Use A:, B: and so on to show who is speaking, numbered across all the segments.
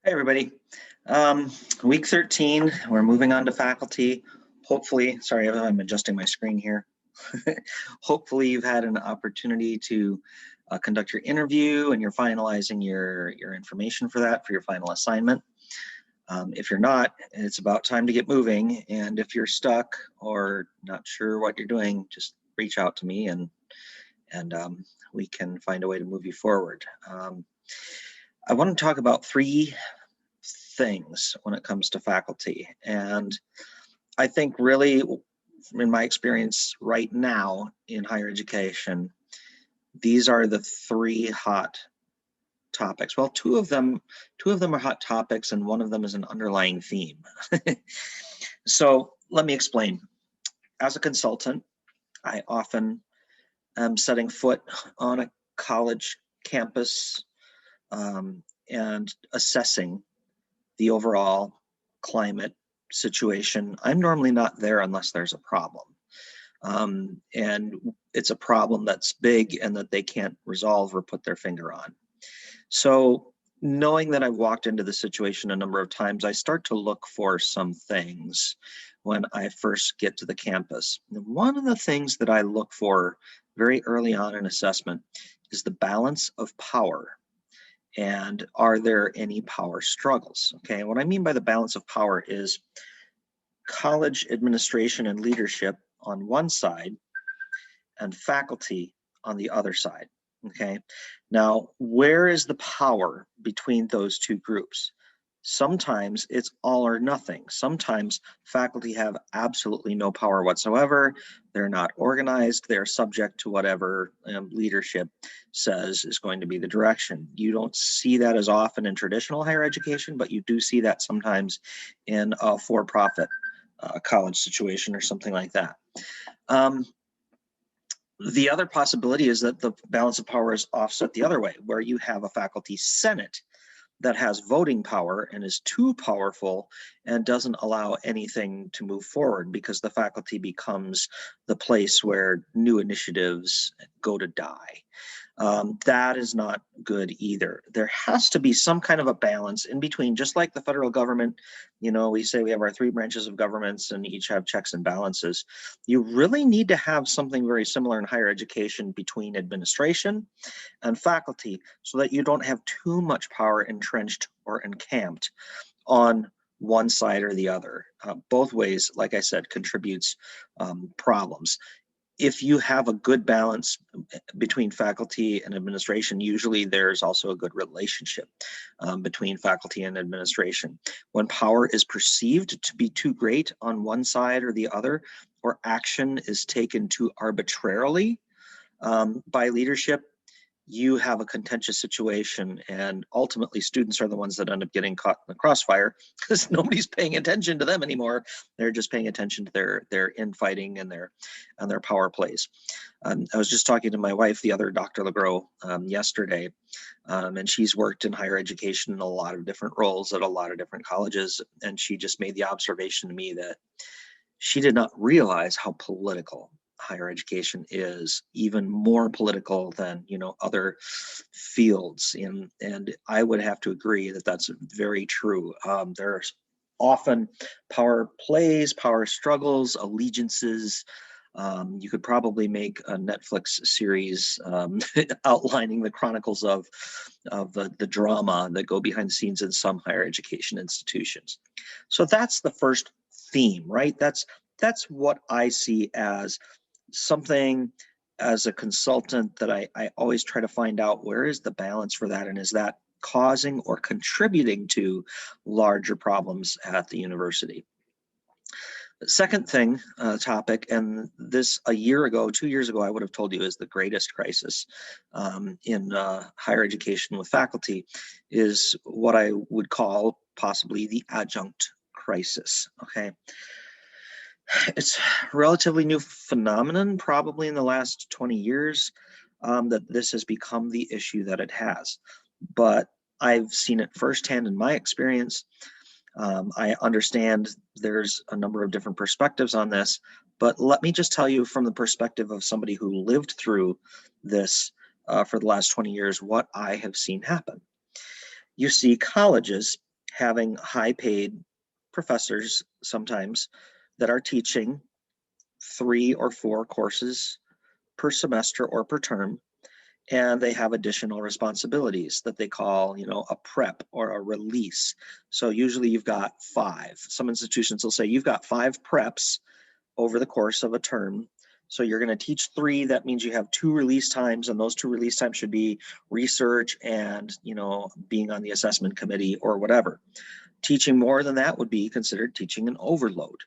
A: Hey, everybody. Week 13, we're moving on to faculty. Hopefully, sorry, I'm adjusting my screen here. Hopefully you've had an opportunity to conduct your interview and you're finalizing your information for that for your final assignment. If you're not, it's about time to get moving. And if you're stuck or not sure what you're doing, just reach out to me and we can find a way to move you forward. I want to talk about three things when it comes to faculty. And I think really, in my experience right now in higher education, these are the three hot topics. Well, two of them are hot topics and one of them is an underlying theme. So let me explain. As a consultant, I often am setting foot on a college campus and assessing the overall climate situation. I'm normally not there unless there's a problem. And it's a problem that's big and that they can't resolve or put their finger on. So knowing that I've walked into the situation a number of times, I start to look for some things when I first get to the campus. And one of the things that I look for very early on in assessment is the balance of power. And are there any power struggles? Okay, what I mean by the balance of power is college administration and leadership on one side and faculty on the other side. Okay, now where is the power between those two groups? Sometimes it's all or nothing. Sometimes faculty have absolutely no power whatsoever. They're not organized. They're subject to whatever leadership says is going to be the direction. You don't see that as often in traditional higher education, but you do see that sometimes in a for-profit college situation or something like that. The other possibility is that the balance of power is offset the other way, where you have a faculty senate that has voting power and is too powerful and doesn't allow anything to move forward because the faculty becomes the place where new initiatives go to die. That is not good either. There has to be some kind of a balance in between, just like the federal government. You know, we say we have our three branches of governments and each have checks and balances. You really need to have something very similar in higher education between administration and faculty so that you don't have too much power entrenched or encamped on one side or the other. Both ways, like I said, contributes problems. If you have a good balance between faculty and administration, usually there's also a good relationship between faculty and administration. When power is perceived to be too great on one side or the other, or action is taken too arbitrarily by leadership, you have a contentious situation, and ultimately students are the ones that end up getting caught in the crossfire because nobody's paying attention to them anymore. They're just paying attention to their infighting and their power plays. I was just talking to my wife, the other Dr. LeGros, yesterday, and she's worked in higher education in a lot of different roles at a lot of different colleges, and she just made the observation to me that she did not realize how political higher education is, even more political than other fields. And I would have to agree that that's very true. There's often power plays, power struggles, allegiances. You could probably make a Netflix series outlining the chronicles of the drama that go behind the scenes in some higher education institutions. So that's the first theme, right? That's what I see as something as a consultant that I always try to find out, where is the balance for that, and is that causing or contributing to larger problems at the university? The second thing, topic, and this a year ago, 2 years ago, I would have told you is the greatest crisis in higher education with faculty, is what I would call possibly the adjunct crisis. Okay. It's a relatively new phenomenon, probably in the last 20 years, that this has become the issue that it has. But I've seen it firsthand in my experience. I understand there's a number of different perspectives on this, but let me just tell you from the perspective of somebody who lived through this for the last 20 years, what I have seen happen. You see colleges having high-paid professors sometimes that are teaching 3 or 4 courses per semester or per term, and they have additional responsibilities that they call, a prep or a release. So usually you've got 5. Some institutions will say you've got 5 preps over the course of a term. So you're going to teach 3. That means you have 2 release times, and those 2 release times should be research and, being on the assessment committee or whatever. Teaching more than that would be considered teaching an overload.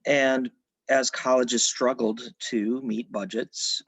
A: And as colleges struggled to meet budgets,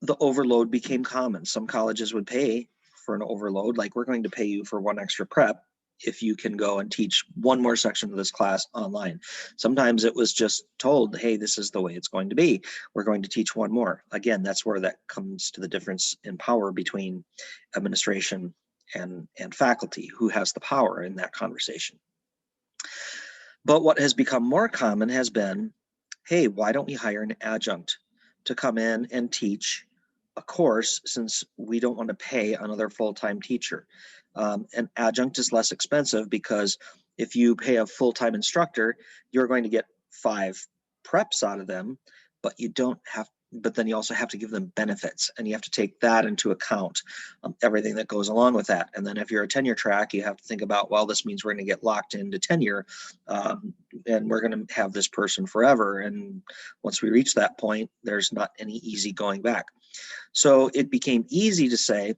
A: the overload became common. Some colleges would pay for an overload, like we're going to pay you for 1 extra prep if you can go and teach 1 more section of this class online. Sometimes it was just told, hey, this is the way it's going to be. We're going to teach 1 more. Again, that's where that comes to the difference in power between administration and faculty, who has the power in that conversation. But what has become more common has been, hey, why don't we hire an adjunct to come in and teach a course, since we don't want to pay another full-time teacher? An adjunct is less expensive because if you pay a full-time instructor, you're going to get 5 preps out of them, but then you also have to give them benefits, and you have to take that into account, everything that goes along with that. And then if you're a tenure track, you have to think about, well, this means we're going to get locked into tenure, and we're going to have this person forever. And once we reach that point, there's not any easy going back. So it became easy to say,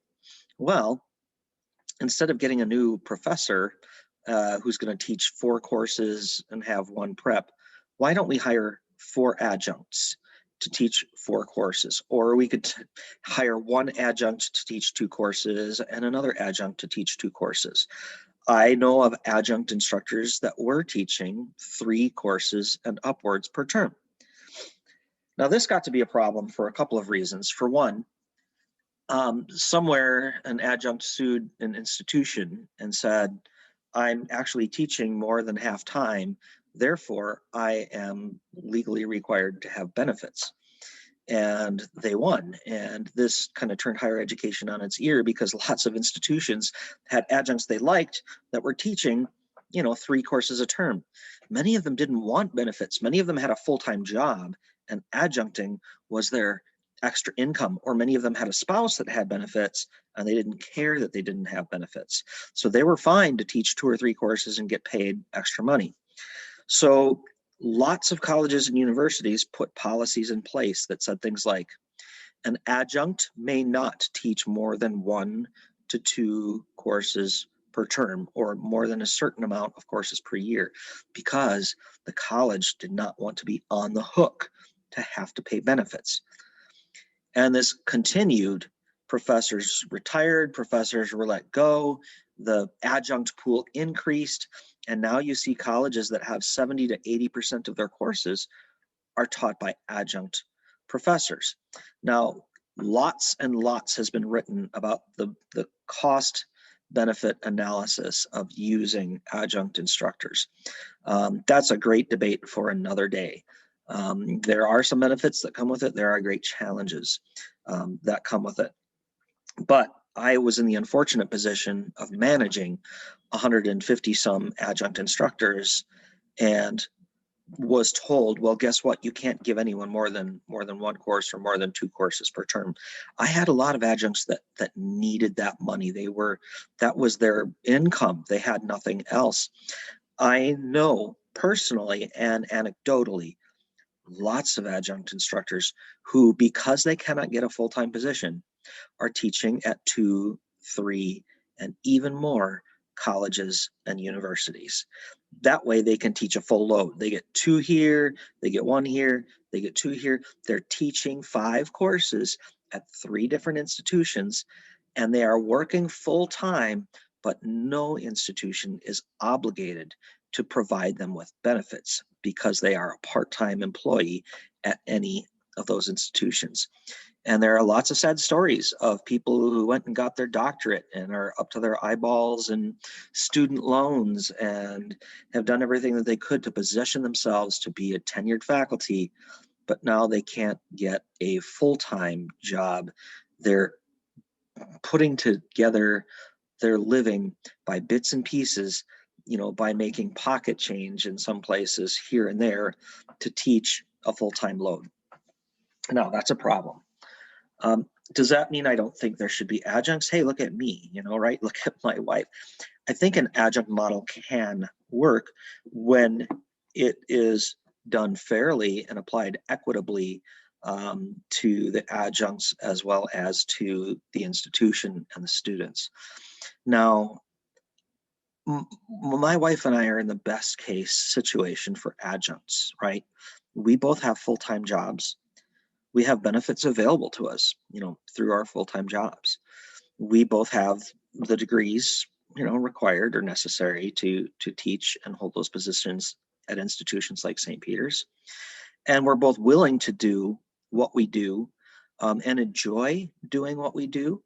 A: well, instead of getting a new professor who's going to teach 4 courses and have 1 prep, why don't we hire 4 adjuncts to teach 4 courses? Or we could hire 1 adjunct to teach 2 courses and another adjunct to teach 2 courses. I know of adjunct instructors that were teaching 3 courses and upwards per term. Now, this got to be a problem for a couple of reasons. For one, somewhere an adjunct sued an institution and said, I'm actually teaching more than half time, therefore I am legally required to have benefits. And they won. And this kind of turned higher education on its ear, because lots of institutions had adjuncts they liked that were teaching, 3 courses a term. Many of them didn't want benefits. Many of them had a full-time job, and adjuncting was their extra income, or many of them had a spouse that had benefits and they didn't care that they didn't have benefits. So they were fine to teach 2 or 3 courses and get paid extra money. So lots of colleges and universities put policies in place that said things like, an adjunct may not teach more than 1 to 2 courses per term, or more than a certain amount of courses per year, because the college did not want to be on the hook to have to pay benefits. And this continued. Professors retired, professors were let go, the adjunct pool increased, and now you see colleges that have 70 to 80% of their courses are taught by adjunct professors. Now, lots and lots has been written about the cost benefit analysis of using adjunct instructors. That's a great debate for another day. There are some benefits that come with it. There are great challenges that come with it. But I was in the unfortunate position of managing 150 some adjunct instructors, and was told, well, guess what? You can't give anyone more than 1 course or more than 2 courses per term. I had a lot of adjuncts that needed that money. That was their income. They had nothing else. I know personally and anecdotally lots of adjunct instructors who, because they cannot get a full-time position, are teaching at 2, 3, and even more colleges and universities. That way they can teach a full load. They get 2 here, they get 1 here, they get 2 here. They're teaching 5 courses at 3 different institutions, and they are working full time, but no institution is obligated to provide them with benefits because they are a part-time employee at any of those institutions. And there are lots of sad stories of people who went and got their doctorate and are up to their eyeballs in student loans and have done everything that they could to position themselves to be a tenured faculty, but now they can't get a full-time job. They're putting together they're living by bits and pieces, by making pocket change in some places here and there to teach a full-time load. Now, that's a problem. Does that mean I don't think there should be adjuncts? Hey, look at me, right? Look at my wife. I think an adjunct model can work when it is done fairly and applied equitably to the adjuncts as well as to the institution and the students. Now, my wife and I are in the best case situation for adjuncts, right? We both have full-time jobs. We have benefits available to us, through our full-time jobs. We both have the degrees, required or necessary to teach and hold those positions at institutions like St. Peter's. And we're both willing to do what we do and enjoy doing what we do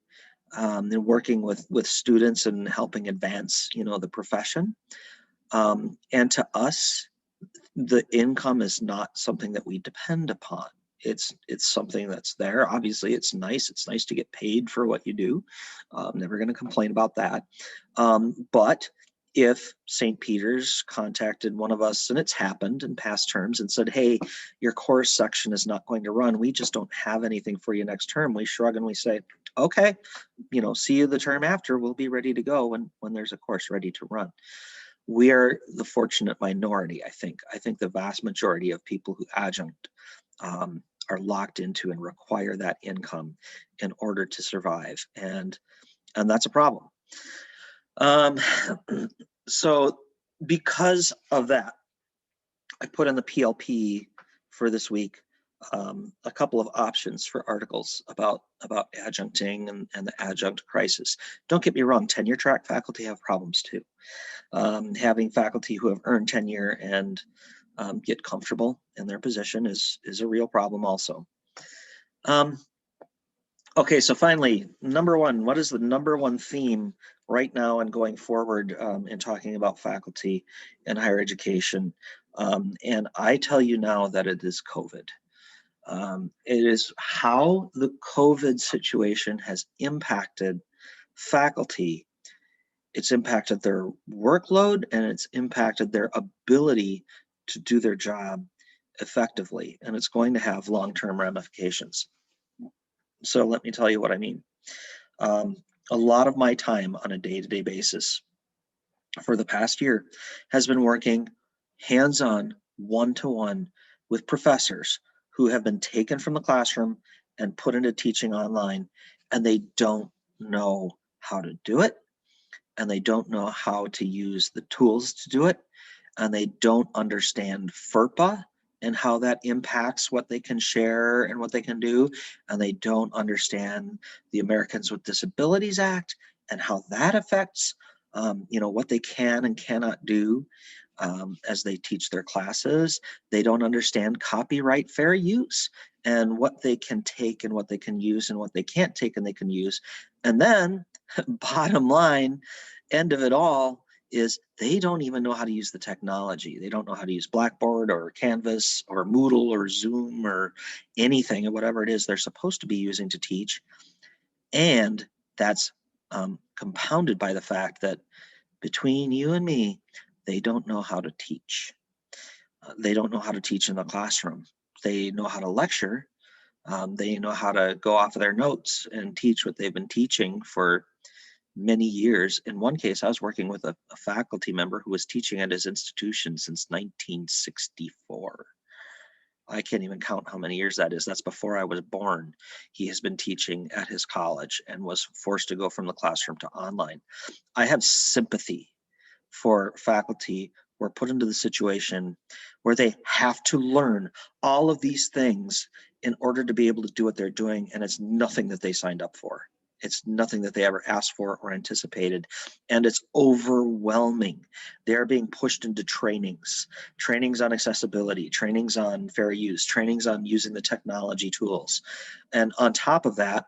A: and working with students and helping advance, the profession. And to us, the income is not something that we depend upon. It's something that's there. Obviously, it's nice. It's nice to get paid for what you do. I'm never going to complain about that. But if St. Peter's contacted one of us, and it's happened in past terms, and said, hey, your course section is not going to run. We just don't have anything for you next term. We shrug and we say, okay, see you the term after. We'll be ready to go when there's a course ready to run. We are the fortunate minority, I think. I think the vast majority of people who adjunct are locked into and require that income in order to survive, and that's a problem. So because of that, I put in the PLP for this week a couple of options for articles about adjuncting and the adjunct crisis. Don't get me wrong, tenure track faculty have problems too. Having faculty who have earned tenure and get comfortable in their position is a real problem also. Okay, so finally, number one, what is the number one theme right now and going forward in talking about faculty and higher education? And I tell you now that it is COVID. It is how the COVID situation has impacted faculty. It's impacted their workload and it's impacted their ability to do their job effectively, and it's going to have long-term ramifications. So let me tell you what I mean. A lot of my time on a day-to-day basis for the past year has been working hands-on, one-to-one with professors who have been taken from the classroom and put into teaching online, and they don't know how to do it, and they don't know how to use the tools to do it, and they don't understand FERPA and how that impacts what they can share and what they can do, and they don't understand the Americans with Disabilities Act and how that affects what they can and cannot do as they teach their classes. They don't understand copyright fair use and what they can take and what they can use and what they can't take and they can use. And then bottom line, end of it all, is they don't even know how to use the technology. They don't know how to use Blackboard or Canvas or Moodle or Zoom or anything or whatever it is they're supposed to be using to teach. And that's compounded by the fact that between you and me, they don't know how to teach. They don't know how to teach in the classroom. They know how to lecture. They know how to go off of their notes and teach what they've been teaching for many years. In one case, I was working with a faculty member who was teaching at his institution since 1964. I can't even count how many years that is. That's before I was born. He has been teaching at his college and was forced to go from the classroom to online. I have sympathy for faculty who are put into the situation where they have to learn all of these things in order to be able to do what they're doing, and it's nothing that they signed up for. It's nothing that they ever asked for or anticipated, and it's overwhelming. They're being pushed into trainings on accessibility, trainings on fair use, trainings on using the technology tools. And on top of that,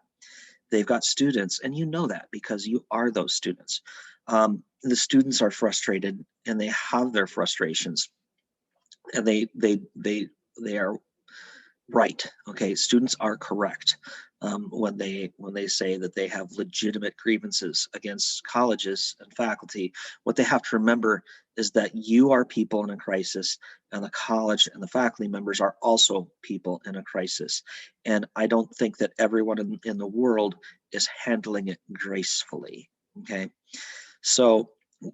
A: they've got students, and you know that because you are those students. The students are frustrated and they have their frustrations, and they are Right. Okay. Students are correct when they say that they have legitimate grievances against colleges and faculty. What they have to remember is that you are people in a crisis, and the college and the faculty members are also people in a crisis. And I don't think that everyone in the world is handling it gracefully. Okay. So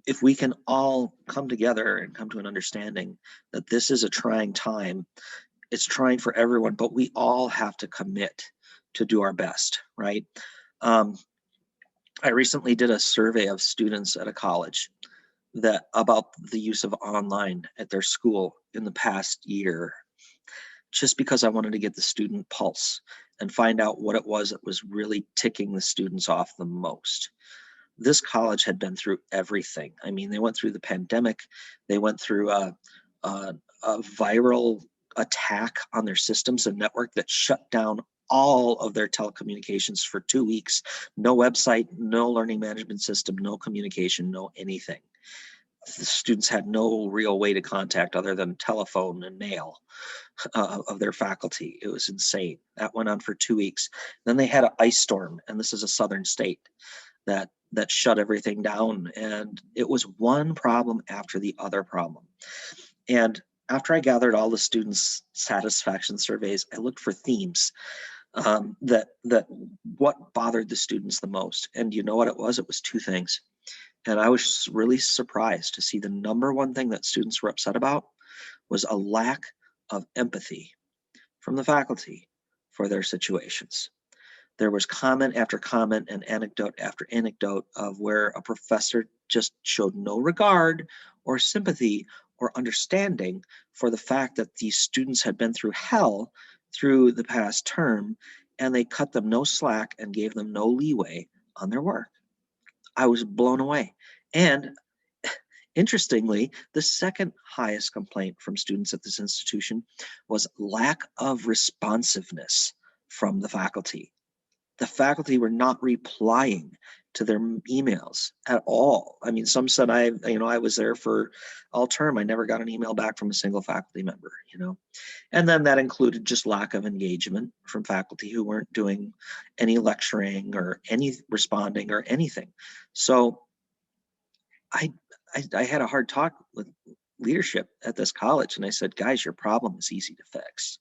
A: if we can all come together and come to an understanding that this is a trying time, it's trying for everyone, but we all have to commit to do our best, right? Um, I recently did a survey of students at a college that about the use of online at their school in the past year, just because I wanted to get the student pulse and find out what it was that was really ticking the students off the most. This college had been through everything. I mean, they went through the pandemic, they went through a viral attack on their systems and network that shut down all of their telecommunications for 2 weeks. No website, no learning management system, no communication, no anything. The students had no real way to contact other than telephone and mail of their faculty. It was insane. That went on for 2 weeks. Then they had an ice storm, and this is a southern state that shut everything down. And it was one problem after the other problem. And after I gathered all the students' satisfaction surveys, I looked for themes that what bothered the students the most. And you know what it was? It was two things. And I was really surprised to see the number one thing that students were upset about was a lack of empathy from the faculty for their situations. There was comment after comment and anecdote after anecdote of where a professor just showed no regard or sympathy or understanding for the fact that these students had been through hell through the past term, and they cut them no slack and gave them no leeway on their work. I was blown away. And interestingly, the second highest complaint from students at this institution was lack of responsiveness from the faculty. The faculty were not replying to their emails at all. I mean, some said I was there for all term. I never got an email back from a single faculty member. And then that included just lack of engagement from faculty who weren't doing any lecturing or any responding or anything. So I, I had a hard talk with leadership at this college, and I said, guys, your problem is easy to fix.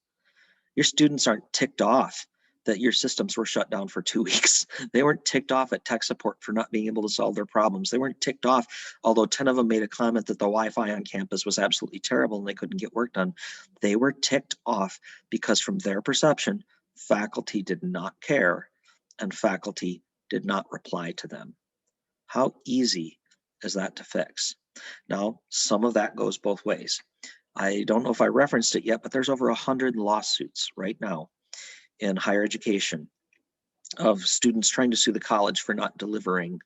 A: Your students aren't ticked off that your systems were shut down for 2 weeks. They weren't ticked off at tech support for not being able to solve their problems. They weren't ticked off, although 10 of them made a comment that the Wi-Fi on campus was absolutely terrible and they couldn't get work done. They were ticked off because from their perception, faculty did not care and faculty did not reply to them. How easy is that to fix? Now, some of that goes both ways. I don't know if I referenced it yet, but there's over 100 lawsuits right now in higher education of students trying to sue the college for not delivering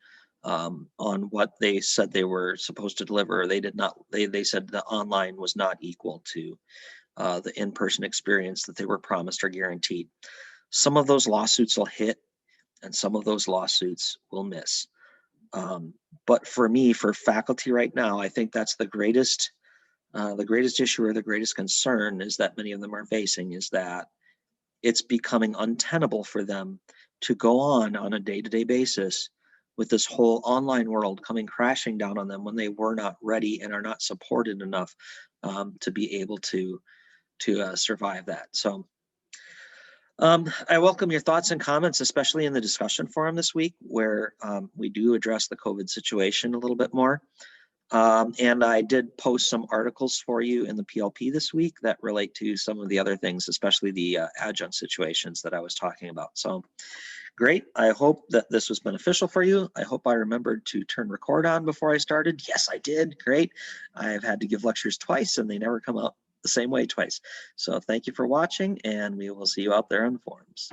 A: on what they said they were supposed to deliver. They did not. They said the online was not equal to the in-person experience that they were promised or guaranteed. Some of those lawsuits will hit, and some of those lawsuits will miss. But for me, for faculty right now, I think that's the greatest issue or the greatest concern is that many of them are facing is that it's becoming untenable for them to go on a day-to-day basis with this whole online world coming crashing down on them when they were not ready and are not supported enough to be able to survive that. So I welcome your thoughts and comments, especially in the discussion forum this week, where we do address the COVID situation a little bit more. And I did post some articles for you in the PLP this week that relate to some of the other things, especially the adjunct situations that I was talking about. So great. I hope that this was beneficial for you. I hope I remembered to turn record on before I started. Yes, I did. Great. I've had to give lectures twice and they never come out the same way twice. So thank you for watching, and we will see you out there on the forums.